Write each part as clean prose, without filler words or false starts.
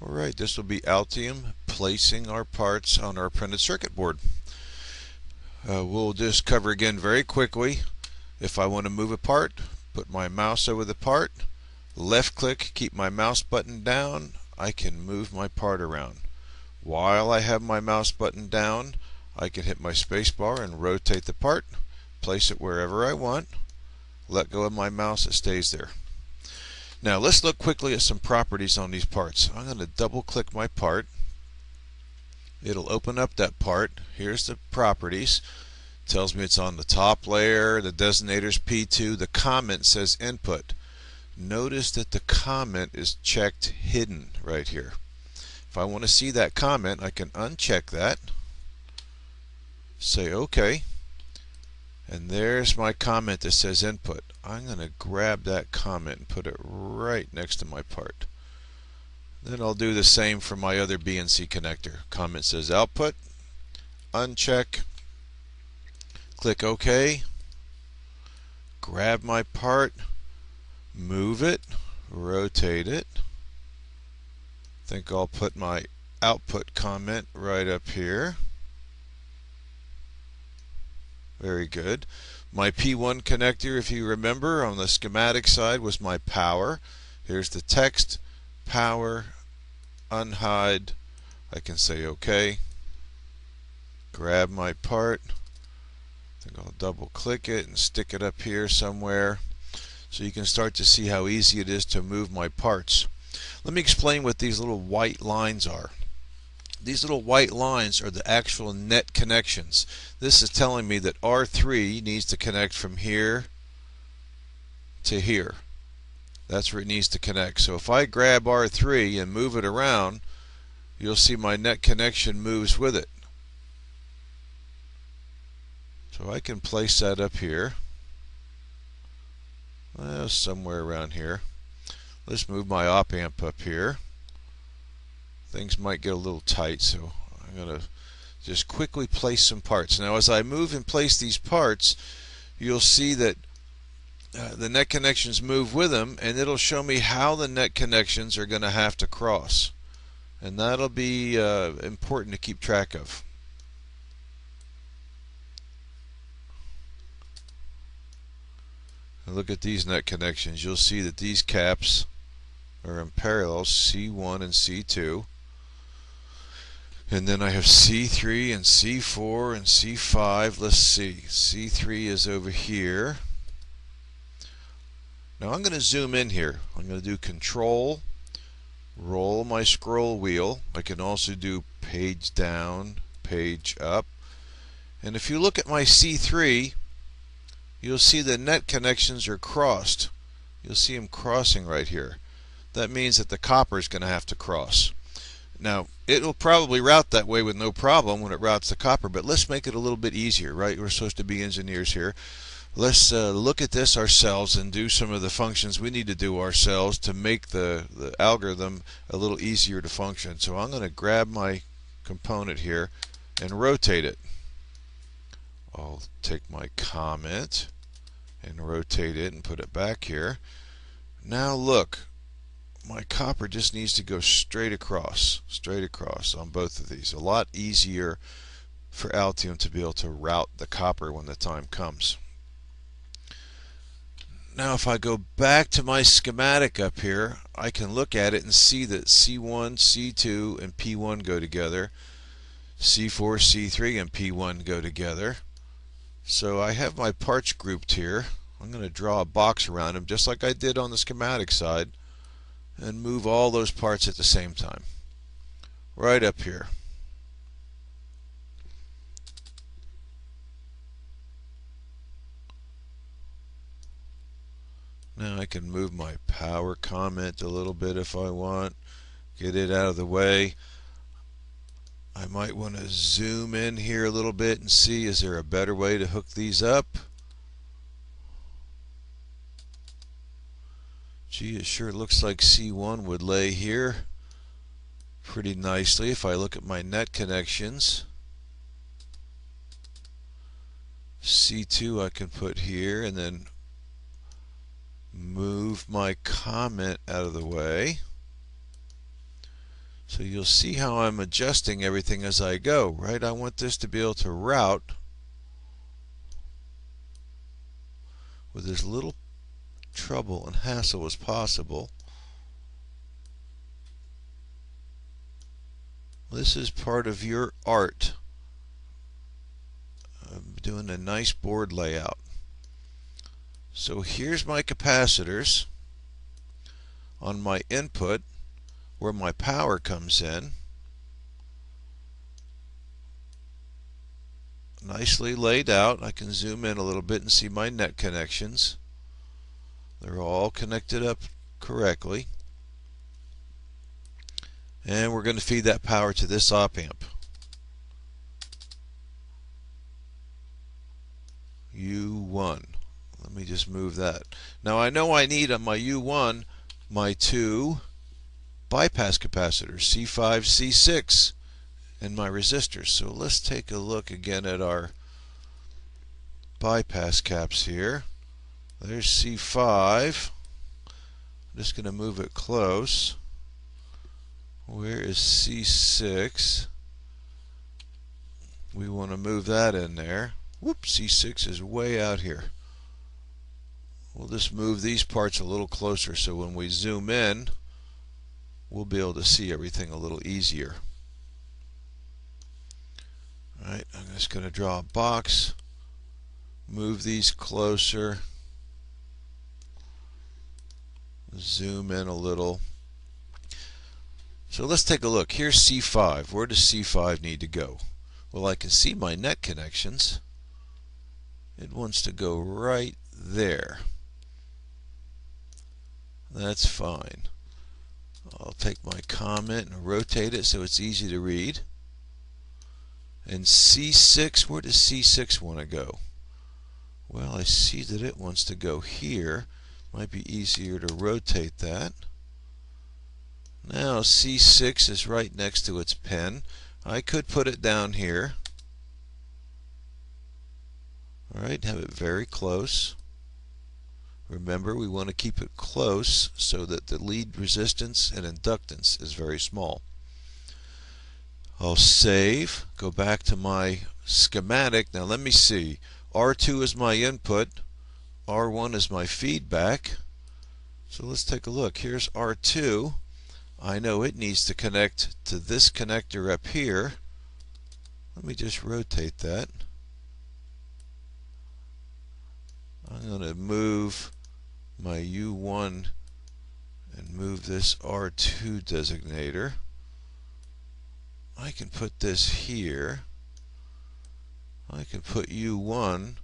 Alright, this will be Altium placing our parts on our printed circuit board. We'll just cover again very quickly. If I want to move a part, put my mouse over the part, left click, keep my mouse button down, I can move my part around. While I have my mouse button down, I can hit my space bar and rotate the part, place it wherever I want, let go of my mouse, it stays there. Now let's look quickly at some properties on these parts. I'm going to double click my part. It'll open up that part. Here's the properties. It tells me it's on the top layer, the designator's P2, the comment says input. Notice that the comment is checked hidden right here. If I want to see that comment, I can uncheck that, say OK, and there's my comment that says input. I'm going to grab that comment and put it right next to my part. Then I'll do the same for my other B and C connector. Comment says output, uncheck, click OK, grab my part, move it, rotate it. I think I'll put my output comment right up here. Very good. My P1 connector, if you remember, on the schematic side was my power. Here's the text, power, unhide. I can say OK. Grab my part. I think I'll double click it and stick it up here somewhere so you can start to see how easy it is to move my parts. Let me explain what these little white lines are. These little white lines are the actual net connections. This is telling me that R3 needs to connect from here to here. That's where it needs to connect. So if I grab R3 and move it around, you'll see my net connection moves with it. So I can place that up here. Somewhere around here. Let's move my op amp up here. Things might get a little tight, so I'm going to just quickly place some parts. Now as I move and place these parts, you'll see that the net connections move with them, and it'll show me how the net connections are going to have to cross. And that'll be important to keep track of. Now look at these net connections. You'll see that these caps are in parallel, C1 and C2. And then I have C3 and C4 and C5. Let's see. C3 is over here. Now I'm going to zoom in here. I'm going to do Control, roll my scroll wheel. I can also do page down, page up. And if you look at my C3, you'll see the net connections are crossed. You'll see them crossing right here. That means that the copper is going to have to cross. Now, it'll probably route that way with no problem when it routes the copper, but let's make it a little bit easier, right? We're supposed to be engineers here. Let's look at this ourselves and do some of the functions we need to do ourselves to make the algorithm a little easier to function. So I'm going to grab my component here and rotate it. I'll take my comment and rotate it and put it back here. Now look. My copper just needs to go straight across on both of these. A lot easier for Altium to be able to route the copper when the time comes. Now if I go back to my schematic up here, I can look at it and see that C1, C2, and P1 go together. C4, C3, and P1 go together. So I have my parts grouped here. I'm going to draw a box around them just like I did on the schematic side, and move all those parts at the same time. Right up here. Now I can move my power comment a little bit if I want. Get it out of the way. I might want to zoom in here a little bit and see, is there a better way to hook these up? Gee, it sure looks like C1 would lay here pretty nicely if I look at my net connections. C2 I can put here and then move my comment out of the way. So you'll see how I'm adjusting everything as I go, right? I want this to be able to route with as little trouble and hassle as possible. This is part of your art of doing a nice board layout. So here's my capacitors on my input where my power comes in. Nicely laid out. I can zoom in a little bit and see my net connections. They're all connected up correctly. And we're going to feed that power to this op amp. U1. Let me just move that. Now I know I need on my U1 my two bypass capacitors, C5, C6, and my resistors. So let's take a look again at our bypass caps here. There's C5. I'm just going to move it close. Where is C6? We want to move that in there. Whoops, C6 is way out here. We'll just move these parts a little closer so when we zoom in, we'll be able to see everything a little easier. Alright, I'm just going to draw a box, move these closer, zoom in a little. So let's take a look. Here's C5. Where does C5 need to go? Well, I can see my net connections. It wants to go right there. That's fine. I'll take my comment and rotate it so it's easy to read. And C6, where does C6 want to go? Well, I see that it wants to go here. Might be easier to rotate that. Now C6 is right next to its pin. I could put it down here. Alright, have it very close. Remember, we want to keep it close so that the lead resistance and inductance is very small. I'll save, go back to my schematic. Now let me see. R2 is my input, R1 is my feedback. So let's take a look. Here's R2. I know it needs to connect to this connector up here. Let me just rotate that. I'm going to move my U1 and move this R2 designator. I can put this here. I can put U1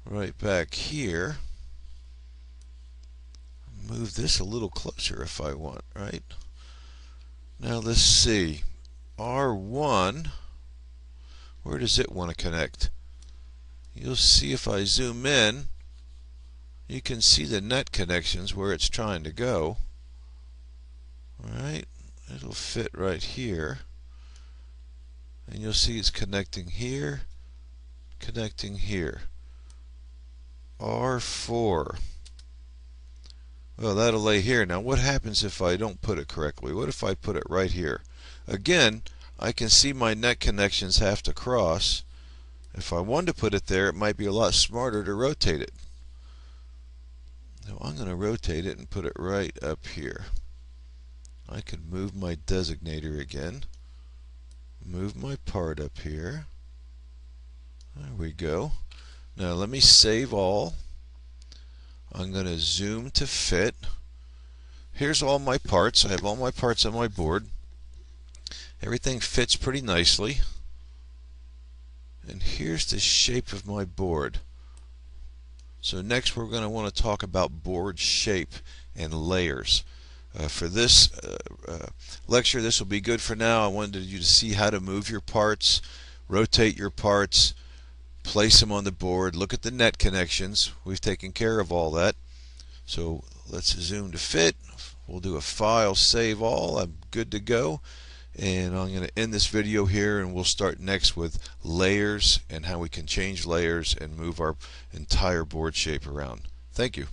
right back here. Move this a little closer if I want, right? Now let's see. R1, where does it want to connect? You'll see if I zoom in, you can see the net connections where it's trying to go. Alright, it'll fit right here. And you'll see it's connecting here, connecting here. R4. Well, that'll lay here. Now what happens if I don't put it correctly? What if I put it right here? Again, I can see my net connections have to cross. If I wanted to put it there, it might be a lot smarter to rotate it. Now I'm going to rotate it and put it right up here. I can move my designator again. Move my part up here. There we go. Now let me save all. I'm going to zoom to fit. Here's all my parts. I have all my parts on my board. Everything fits pretty nicely. And here's the shape of my board. So next we're going to want to talk about board shape and layers. For this lecture, this will be good for now. I wanted you to see how to move your parts, rotate your parts, place them on the board, look at the net connections. We've taken care of all that. So let's zoom to fit. We'll do a file, save all. I'm good to go. And I'm going to end this video here, and we'll start next with layers and how we can change layers and move our entire board shape around. Thank you.